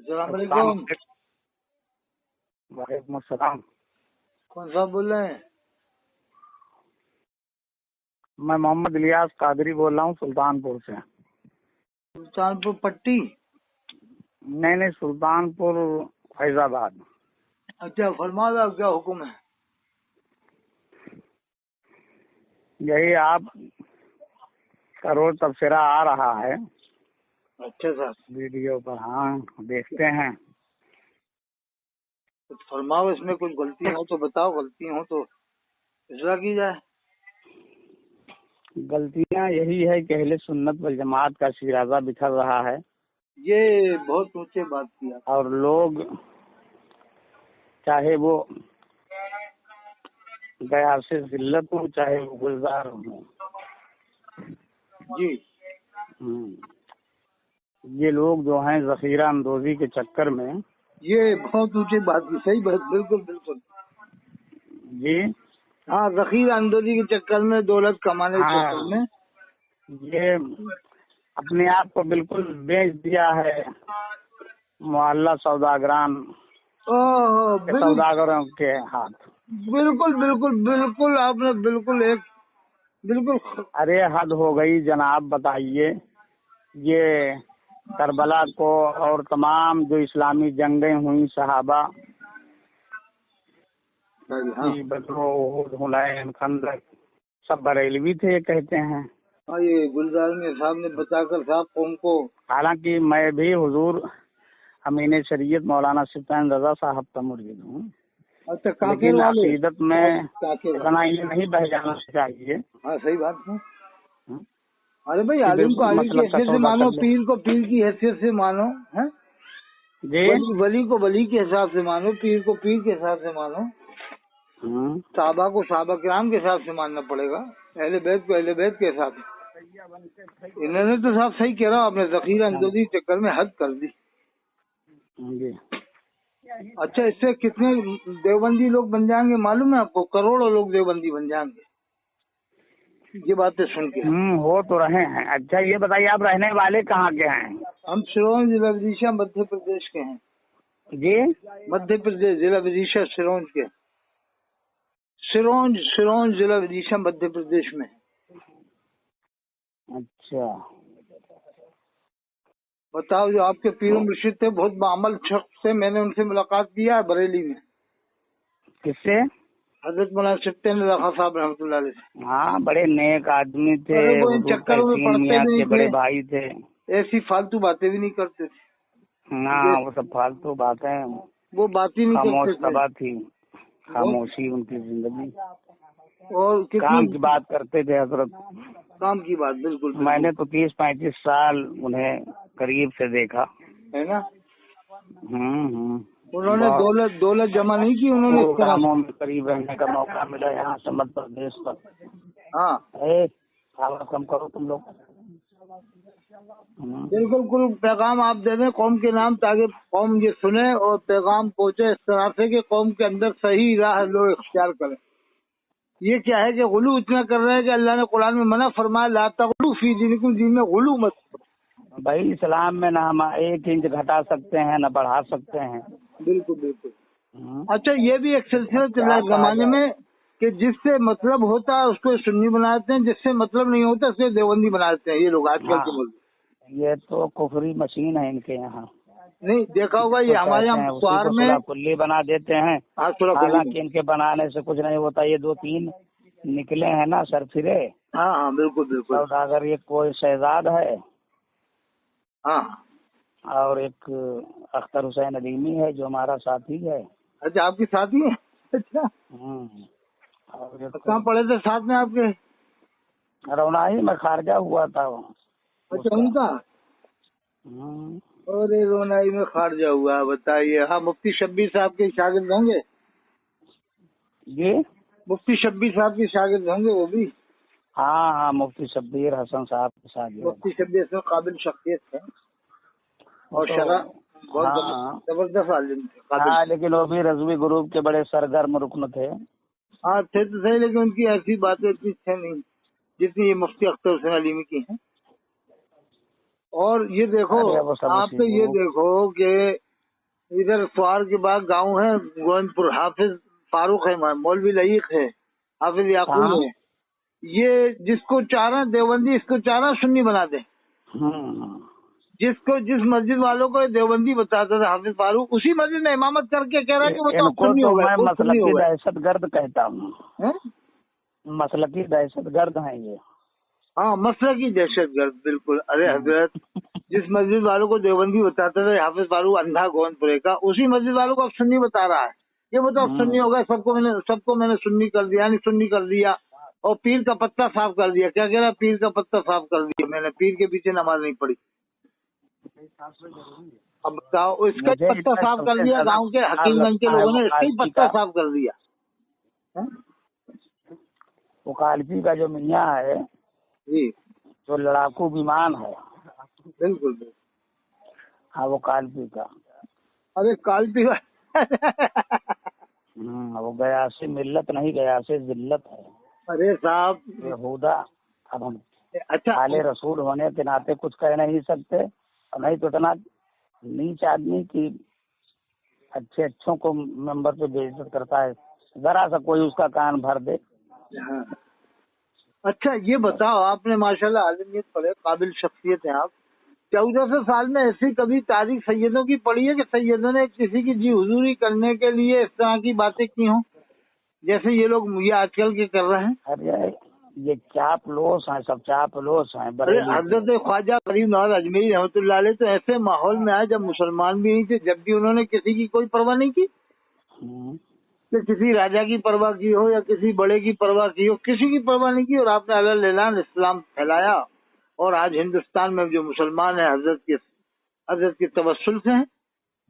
السلام علیکم۔ وعلیکم السلام۔ کون صاحب بول رہے ہیں؟ میں محمد الیاس قادری بول رہا ہوں سلطان پور سے۔ سلطان پور پٹی؟ نہیں، سلطان پور فیض آباد۔ اچھا، فرما دو کیا حکم ہے؟ یہی آپ کا روز تبصرہ آ رہا ہے اچھا صاحب، ویڈیو پر، ہاں دیکھتے ہیں۔ کچھ فرماؤ، اس میں کچھ غلطی ہو تو بتاؤ، غلطی ہو تو اصلاح کی جائے۔ غلطیاں یہی ہے کہ اہل سنت والجماعت کا شیرازہ بکھر رہا ہے، یہ بہت اونچے بات کیا، اور لوگ چاہے وہ گیا سے ذلت ہو چاہے وہ گلزار ہوں، جی یہ لوگ جو ہیں ذخیرہ اندوزی کے چکر میں، یہ بہت اونچی بات کی، صحیح بات، بالکل بالکل جی ہاں، ذخیرہ اندوزی کے چکر میں، دولت کمانے کے چکر میں یہ اپنے آپ کو بالکل بیچ دیا ہے معلّہ سوداگران سوداگروں کے ہاتھ۔ بالکل بالکل بالکل، آپ نے بالکل ارے حد ہو گئی جناب، بتائیے یہ کربلا کو اور تمام جو اسلامی جنگیں ہوئیں صحابہ کی، بدر و احد، حنین، خندق، سب بریلوی تھے کہتے ہیں۔ ہاں، یہ گلزار صاحب نے بتا کر صاحب قوم کو، حالانکہ میں بھی حضور امین شریعت مولانا سلطان رضا صاحب کا مرید ہوں، اچھا، لیکن عقیدت میں اتنا یہ نہیں بہ جانا چاہیے۔ ہاں صحیح بات ہے۔ ارے بھائی، عالم کو عالم کی حیثیت سے مانو، پیر کو پیر کی حیثیت سے مانو، ولی کو ولی کے حساب سے مانو، پیر کو پیر کے حساب سے مانو، صحابہ کو صحابہ کرام کے حساب سے ماننا پڑے گا، اہل بیت کو اہل بیت کے حساب سے۔ انہوں نے تو صاحب صحیح کہہ رہا ہوں، آپ نے ذخیرہ اندوزی چکر میں حد کر دی۔ اچھا، اس سے کتنے دیوبندی لوگ بن جائیں گے معلوم ہے آپ کو؟ کروڑوں لوگ دیوبندی بن جائیں گے یہ باتیں سن کے۔ ہو تو رہے ہیں۔ اچھا یہ بتائیے، آپ رہنے والے کہاں کے ہیں؟ ہم سرونج ضلع ودیشہ مدھیہ پردیش کے ہیں۔ جی، مدھیہ پردیش، ضلع ودیشہ سرونج کے، سرونج ضلع ودیشہ مدھیہ پردیش میں۔ اچھا بتاؤ، جو آپ کے پیر و مرشد تھے، بہت بعمل شخص سے، میں نے ان سے ملاقات کیا ہے بریلی میں۔ کس سے؟ حضرت مولانا سفتین رضا صاحب رحمۃ اللہ علیہ سے۔ ہاں، بڑے نیک آدمی تھے، وہ ان چکروں میں پڑتے بھی نہیں بڑے تھے، بھائی تھے، ایسی فالتو باتیں بھی نہیں کرتے تھے۔ ہاں وہ سب فالتو باتیں، وہ بات ہی نہیں خاموش کرتے تباہ تھی، خاموشی ان کی زندگی، اور کام کی بات کرتے تھے حضرت، کام کی بات، بالکل میں نے تو 30-35 سال انہیں قریب سے دیکھا ہے نا۔ ہوں انہوں نے دولت جمع نہیں کی، انہوں نے کاموں میں قریب رہنے کا موقع ملا یہاں سے مدھیہ پردیش پر۔ ہاں آواز کم کرو تم لوگ۔ بالکل پیغام آپ دے دیں قوم کے نام، تاکہ قوم یہ سنے اور پیغام پہنچے اس طرح سے کہ قوم کے اندر صحیح راہ لوگ اختیار کریں۔ یہ کیا ہے کہ غلو اتنا کر رہے ہیں کہ اللہ نے قرآن میں منع فرمایا، لا تغلو فی دینکم، دین میں غلو مت۔ بھائی اسلام میں نہ ہم 1 انچ گھٹا سکتے ہیں نہ بڑھا سکتے ہیں۔ بالکل اچھا، یہ بھی ایک سلسلہ چل رہا ہے زمانے میں کہ جس سے مطلب ہوتا ہے اس کو سنی بنا دیتے ہیں، جس سے مطلب نہیں ہوتا اس سے دیوبندی بنا دیتے ہیں یہ لوگ آج کل کے ملک۔ یہ تو کفری مشین ہے ان کے یہاں، نہیں دیکھا ہوگا، یہ ہمارے یہاں سوار میں کلی بنا دیتے ہیں، حالانکہ ان کے بنانے سے کچھ نہیں ہوتا۔ یہ 2-3 نکلے ہیں نا سر پھرے۔ ہاں بالکل سوداگر ایک کوئی شہزاد ہے، ہاں، اور ایک اختر حسین علیمی ہے جو ہمارا ساتھی ہے۔ اچھا، آپ کے ساتھی ہیں؟ اچھا، کہاں پڑھے تھے ساتھ میں آپ کے؟ رونائی میں خارجہ ہوا تھا۔ اچھا، ان کا؟ اور رونائی میں خارجہ ہوا، بتائیے۔ ہاں، مفتی شبیر صاحب کے شاگرد ہوں گے؟ جی، مفتی شبیر صاحب کے شاگرد ہوں گے وہ بھی؟ ہاں، مفتی شبیر حسن صاحب کے شاگرد۔ مفتی شبیر حسن قابل شخصیت ہے اور شرح بہت زبردست عالم تھے۔ ہاں، لیکن وہ بھی رضوی گروپ کے بڑے سرگرم رکن تھے۔ ہاں تھے تو صحیح، لیکن ان کی ایسی باتیں اتنی تھے نہیں جتنی یہ مفتی اختر حسین علیمی کی ہیں۔ اور یہ دیکھو، آپ تو یہ دیکھو کہ ادھر سوار کے بعد گاؤں ہے گوندپور، حافظ فاروق ہے، مولوی لعیق ہے، حافظ یعقوب ہاں ہے، یہ جس کو چارہ دیوبندی اس کو چارہ سنی بنا دیں، جس مسجد والوں کو دیوبندی بتاتا تھا حافظ فاروق، اسی مسجد میں امامت کر کے کہہ رہا ہے کہ وہ تو ان کو سنی تو ہو گئے، میں وہ سنی مسلکی ہو گئے۔ دہشت گرد کہتا ہوں، ہیں؟ مسلکی دہشت گرد ہیں یہ۔ ہاں مسلکی دہشت گرد، بالکل۔ ارے حضرت جس مسجد والوں کو دیوبندی بتاتا تھا حافظ فاروق اندھا گوندپورے کا، اسی مسجد والوں کو اب سنی بتا رہا ہے، یہ بتاؤ سنی ہو گئے، سب کو میں نے سنی کر دیا، یعنی سنی کر دیا، اور پیر کا پتہ صاف کر دیا۔ کیا کہہ رہا ہے؟ پیر کا پتہ صاف کر دیا میں نے، پیر کے پیچھے نماز نہیں پڑھی۔ اب بتاؤ، اس کا مجھے پتہ صاف کر دیا، گاؤں کے حکیم گنج کے لوگوں نے اس کا ہی پتہ صاف کر دیا۔ وہ کالپی کا جو میاں ہے، جی جو لڑاکو بیمان ہے، بالکل بالکل۔ ہاں وہ کالپی کا، ارے کالپی وہ گیا سے ملت نہیں، گیا سے ذلت ہے ارے صاحب، یہودا۔ اب ہم اچھا آل رسول ہونے کے ناطے کچھ کہہ نہیں سکتے، اور نہیں تو اتنا نیچ آدمی کی اچھے اچھوں کو ممبر پہ بے عزت کرتا ہے، ذرا سا کوئی اس کا کان بھر دے۔ ہاں۔ اچھا یہ بتاؤ، آپ نے ماشاءاللہ عالمیت پڑھے، قابل شخصیت ہیں آپ، 1400 سال میں ایسی کبھی تاریخ سیدوں کی پڑھی ہے کہ سیدوں نے کسی کی جی حضوری کرنے کے لیے اس طرح کی باتیں کی ہوں جیسے یہ لوگ یہ آج کل کے کر رہے ہیں؟ ارے یہ چاپ لوس ہیں، سب چاپ لوس ہیں، ارے بریلی حضرت خواجہ غریب نواز اجمیری رحمۃ اللہ علیہ تو ایسے ماحول میں آئے جب مسلمان بھی نہیں تھے، جب بھی انہوں نے کسی کی کوئی پرواہ نہیں کی، کہ کسی راجا کی پرواہ کی ہو یا کسی بڑے کی پرواہ کی ہو، کسی کی پرواہ نہیں کی، اور آپ نے اعلان اسلام پھیلایا، اور آج ہندوستان میں جو مسلمان ہیں حضرت کے توسل سے ہیں،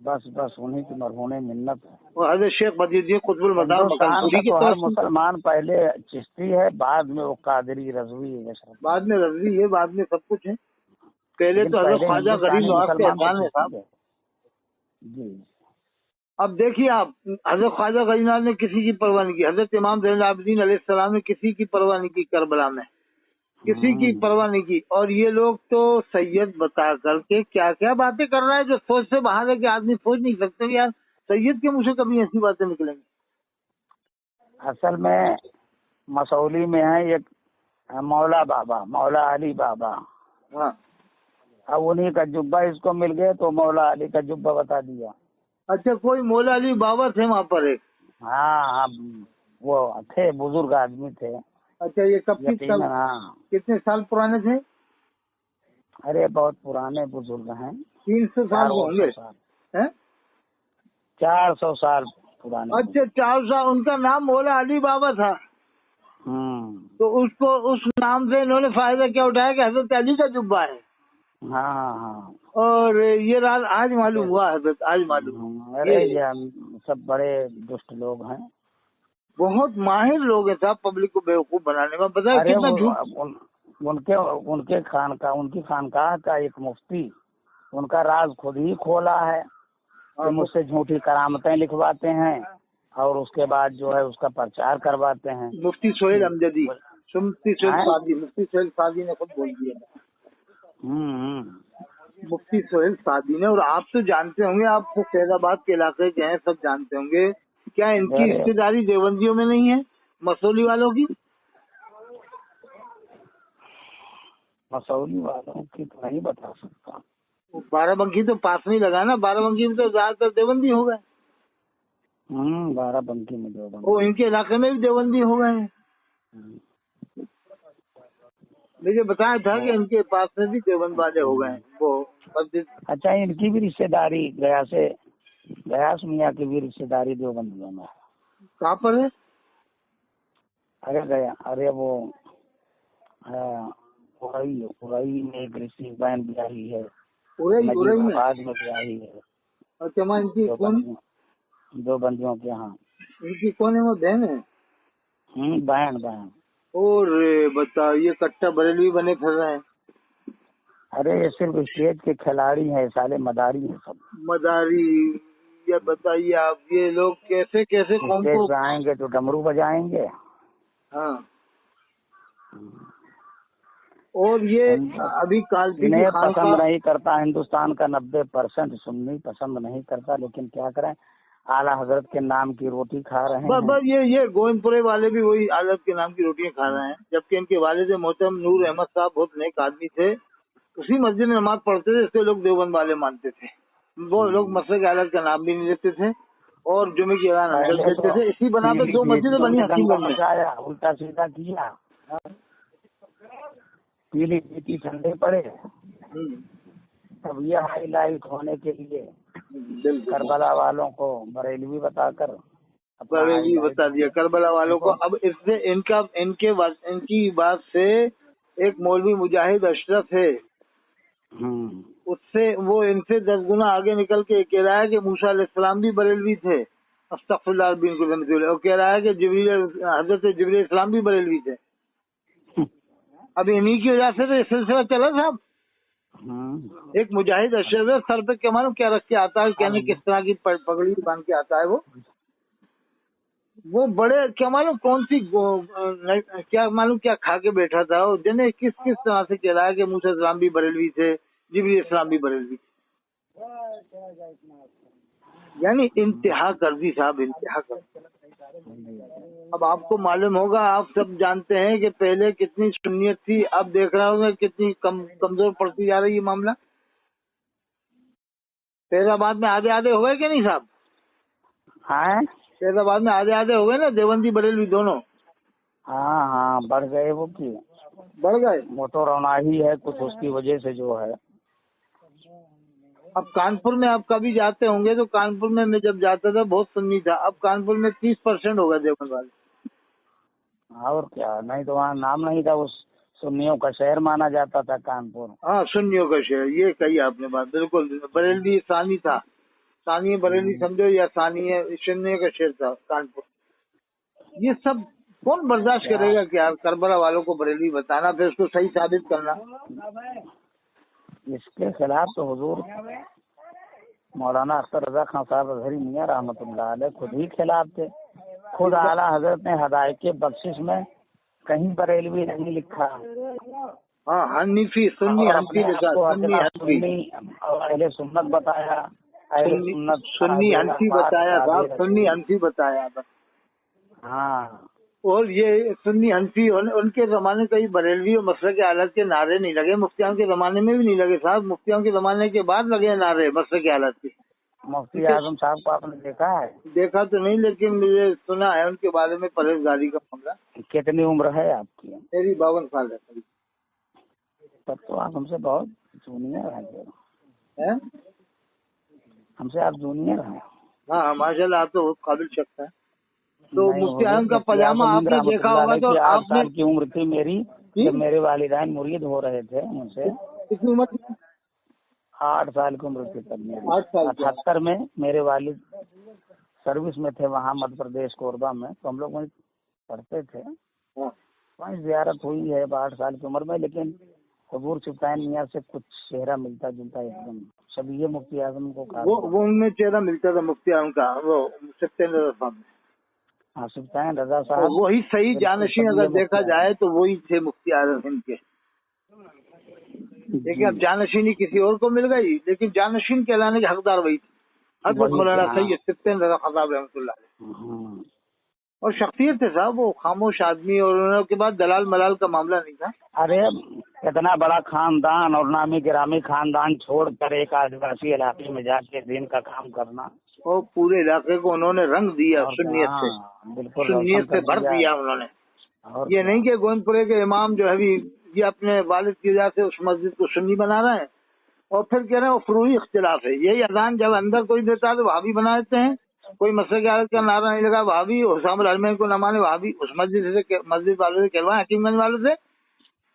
بس انہیں کی مرہون منت ہے۔ اور حضرت شیخ بدی الدین قطب المدار ہندوستان کا مکانپوری کی تو ہر توسل، مسلمان پہلے چشتی ہے، بعد میں وہ قادری رضوی ہے، بعد میں رضوی ہے، بعد میں سب کچھ ہے، پہلے لیکن تو حضرت پہلے خواجہ غریب ہندوستانی نواز کے مسلمان تو احسان ہے صاحب۔ چشتی ہے۔ جی اب دیکھیے آپ، حضرت خواجہ غریب نواز نے کسی کی پرواہ نہیں کی، حضرت امام زین العابدین علیہ السلام نے کسی کی پرواہ نہیں کی، کربلا میں کسی کی پرواہ نہیں کی، اور یہ لوگ تو سید بتا کر کے کیا کیا باتیں کر رہا ہے جو سوچ سے باہر ہے، کہ آدمی سوچ نہیں سکتے یار سید کے منہ سے کبھی ایسی باتیں نکلیں گی۔ اصل میں مسولی میں ہے ایک مولا بابا، مولا علی بابا، ہاں اب انہیں کا جبہ اس کو مل گیا تو مولا علی کا جبہ بتا دیا۔ اچھا، کوئی مولا علی بابا تھے وہاں پر ایک؟ ہاں وہ تھے، بزرگ آدمی تھے، اچھا، یہ کب کی سال، یقیناً۔ ہاں کتنے سال پرانے تھے؟ ارے بہت پرانے بزرگ ہیں، 300 سال کے ہوں گے؟ 400 سال پرانے۔ اچھا 400، ان کا نام مولا علی بابا تھا، تو اس نام سے انہوں نے فائدہ کیا اٹھایا کہ حضرت علی کا جبہ ہے، ہاں اور یہ راز آج معلوم ہوا حضرت، آج معلوم۔ ارے یہ سب بڑے دشت لوگ ہیں، بہت ماہر لوگ ہیں صاحب، پبلک کو بیوقوف بنانے میں، پتہ ہے ارے کتنا جھوٹ۔ ان کی خانقاہ کا ایک مفتی ان کا راز خود ہی کھولا ہے کہ مجھ سے جھوٹی کرامتیں لکھواتے ہیں اور اس کے بعد جو ہے اس کا پرچار کرواتے ہیں۔ مفتی سہیل امجدی، مفتی سہیل سعدی نے خود بول دیا، مفتی سہیل سعدی نے۔ اور آپ تو جانتے ہوں گے، آپ تو فیض آباد کے علاقے کے ہیں، سب جانتے ہوں گے، کیا ان کی رشتے داری دیوبندیوں میں نہیں ہے، مسولی والوں کی؟ مسولی والوں کی تو نہیں بتا سکتا، بارہ بنکی تو پاس نہیں لگا نا، بارہ بنکی میں تو زیادہ تر دیوبندی ہو گئے، بارہ بنکی میں دیوبند، وہ ان کے علاقے میں بھی دیوبندی ہو گئے ہیں۔ مجھے بتایا تھا کہ ان کے پاس میں بھی دیوبند والے ہو گئے ہیں، وہ مسجد۔ اچھا ان کی بھی رشتے داری گیاس میاں کی بھی رشتے داری دیوبندیوں میں ہے۔ کہاں پر ہے؟ ارے وہ ارئی میں ایک رشتے بہن بیاہی ہے، ارئی میں؟ آباد میں بیاہی ہے، اچھا، میں ان کی کون، دو بندیوں کے ہاں، ان کی کون ہے، وہ بہن ہے؟ بہن۔ اور بتا، یہ کٹا بریلوی بنے پھر رہے ہیں۔ ارے یہ صرف اسٹیج کے کھلاڑی ہیں، سالے مداری ہیں سب، مداری۔ یہ بتائیے آپ، یہ لوگ کیسے قوم اسٹیج کو، پہ آئیں گے تو ڈمرو بجائیں گے، ہاں اور یہ ابھی کالپی انہیں کی پسند خانقاہ نہیں کرتا، ہندوستان کا 90% سنی پسند نہیں کرتا، لیکن کیا کریں، اعلیٰ حضرت کے نام کی روٹی کھا رہے ہیں۔ بس یہ گوئند پورے والے بھی وہی حالت کے نام کی روٹیاں کھا رہے ہیں، جبکہ ان کے والد محترم نور احمد صاحب بہت نیک آدمی تھے، اسی مسجد میں نماز پڑھتے تھے، اس کو لوگ دیوبند والے مانتے تھے، وہ لوگ مسجد حالت کا نام بھی نہیں لیتے تھے اور جمعے کی اذان اندر دیتے تھے، اسی بنا پہ 2 مسجدیں بنی حکیم گنج میں۔ الٹا سیدھا کیا، پیلی پیتی ٹھنڈے پڑے، تب یہ ہائی لائٹ ہونے کے لیے کربلا والوں کو بریلوی بتا کر بریلوی بتا دیا کربلا والوں کو۔ اب اس سے ان کی بات سے ایک مولوی مجاہد اشرف ہے، اس سے وہ ان سے 10 گنا آگے نکل کے کہہ رہا ہے کہ موسیٰ علیہ السلام بھی بریلوی تھے، استغفر اللہ بن کو رحمۃ اللہ، اور کہہ رہا ہے کہ حضرت جبریل علیہ السلام بھی بریلوی تھے۔ اب انہی کی وجہ سے تو یہ سلسلہ چلا صاحب۔ ایک مجاہد اشرف ہے، سر پہ کیا معلوم کیا رکھ کے آتا ہے، یعنی کس طرح کی پگڑی باندھ کے آتا ہے، وہ بڑے کیا معلوم کون سی کیا معلوم کیا کھا کے بیٹھا تھا، وہ جنے کس طرح سے کہہ رہا ہے کہ موسیٰ السلام بھی بریلوی تھے، جبریل السلام بھی بریلوی تھے، یعنی انتہا کر دی صاحب، انتہا کر دی۔ اب آپ کو معلوم ہوگا، آپ سب جانتے ہیں کہ پہلے کتنی سنیت تھی، اب دیکھ رہا ہوں کتنی کمزور پڑتی جا رہی ہے معاملہ۔ فیض آباد میں آدھے ہو گئے کہ نہیں صاحب؟ فیض آباد میں آدھے ہو گئے نا، دیوبندی بریلوی دونوں۔ ہاں بڑھ گئے، وہ کی بڑھ گئے، موٹو رونا ہی ہے کچھ اس کی وجہ سے جو ہے۔ اب کانپور میں آپ کبھی جاتے ہوں گے تو کانپور میں جب جاتا تھا بہت سنی تھا، اب کانپور میں 30% ہو گئے دیوبند والے۔ اور کیا، نہیں تو وہاں نام نہیں تھا، اس سنیوں کا شہر مانا جاتا تھا کانپور۔ ہاں سنیوں کا شہر، یہ کہی آپ نے بات بالکل۔ بریلوی ثانی تھا، ثانی بریلوی سمجھو، یا ثانی سنیوں کا شہر تھا کانپور۔ یہ سب کون برداشت کرے گا کہ یار کربلا والوں کو بریلوی بتانا، پھر اس کو صحیح ثابت کرنا۔ اس کے خلاف تو حضور مولانا اختر رضا خان صاحب اظہری میاں رحمۃ اللہ علیہ خود ہی خلاف تھے، خود اعلیٰ حضرت نے ہدایت کے بخشش میں کہیں بریلوی نہیں لکھا۔ ہاں حنیفی، سنی حنفی لکھا، سنی حنفی اور اہل سنت بتایا، سنی حنفی بتایا صاحب، سنی حنفی بتایا بس۔ ہاں، اور یہ سنی حنفی ان کے زمانے کا ہی بریلوی اور مسلک کے حالت کے نعرے نہیں لگے، مفتیان کے زمانے میں بھی نہیں لگے صاحب، مفتیان کے زمانے کے بعد لگے نعرے مسلک کے حالت کے۔ مفتی اعظم صاحب کو آپ نے دیکھا ہے؟ دیکھا تو نہیں، لیکن مجھے سنا ہے ان کے بارے میں پرہیزگاری کا معاملہ۔ کتنی عمر ہے آپ کی؟ میری 52 سال ہے قریب۔ تب تو آپ ہم سے بہت جونیئر ہیں، ہم سے آپ جونیئر ہیں۔ ہاں ماشاء اللہ، آپ تو بہت قابل شخص ہیں۔ تو مفتی اعظم کا پاجامہ آپ نے دیکھا ہوگا تو 8 سال کی عمر تھی میری جب میرے والدین مرید ہو رہے تھے ان سے۔ کتنی عمر تھی؟ 8 سال کی عمر تھی تب میری۔ 8 سال 78 میں میرے والد سروس میں تھے وہاں مدھیہ پردیش کوربا میں، تو ہم لوگ وہیں پڑھتے تھے، وہیں زیارت ہوئی ہے 8 سال کی عمر میں، لیکن حضور سلطان میاں سے کچھ چہرہ ملتا جلتا ایک دم، شبیہ مفتی اعظم کو کہا وہ ان میں چہرہ ملتا تھا مفتی اعظم کا، وہ سلطان رضا صاحب۔ ہاں سلطان رضا صاحب وہی صحیح جانشین اگر دیکھا جائے تو وہی تھے مفتی اعظم ہند کے، لیکن اب جانشینی کسی اور کو مل گئی، لیکن جانشین کہلانے کے حقدار وہی تھے، حضرت مولانا سید سلطان رضا خطاب رحمۃ اللہ علیہ۔ اور شخصیت تھے صاحب، وہ خاموش آدمی، اور انہوں کے بعد دلال ملال کا معاملہ نہیں تھا۔ ارے اتنا بڑا خاندان اور نامی گرامی خاندان چھوڑ کر ایک آدیواسی علاقے میں جا کے دین کا کام کرنا، اور پورے علاقے کو انہوں نے رنگ دیا سنیت سے، بالکل سنیت سے بھر دیا انہوں نے۔ یہ نہیں کہ گوند پورے کے امام جو ہے یہ اپنے والد کی وجہ سے اس مسجد کو سنی بنا رہے ہیں، اور پھر کہہ رہے ہیں وہ فروعی اختلاف ہے۔ یہی اذان جب اندر کوئی دیتا ہے تو وہابی بنا دیتے ہیں، کوئی مسئلہ کی حالت کا نعرہ نہیں لگا وہابی، حسام الحرمین کو نہ مانے وہابی، اس مسجد والوں سے کہلوائے، حکیم گنج والوں سے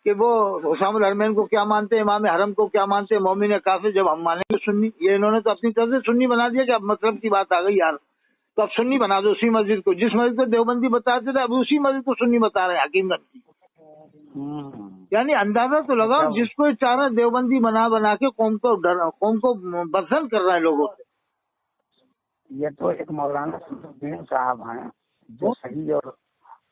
کہ وہ حسام الحرمین کو کیا مانتے ہیں، امام حرم کو کیا مانتے ہیں، مومن کافر، جب ہم مانیں گے سنی۔ یہ انہوں نے تو اپنی طرف سے سنی بنا دیا کہ اب مطلب کی بات آ گئی یار، تو اب سنی بنا دو اسی مسجد کو، جس مسجد کو دیوبندی بتاتے تھے اب اسی مسجد کو سنی بتا رہے ہیں حکیم گنج کی۔ یعنی اندازہ تو لگاؤ، جس کو چارہ دیوبندی بنا کے قوم کو بدزن کر رہے ہیں لوگوں سے۔ یہ تو ایک مولانا شمس الدین صاحب ہیں جو صحیح اور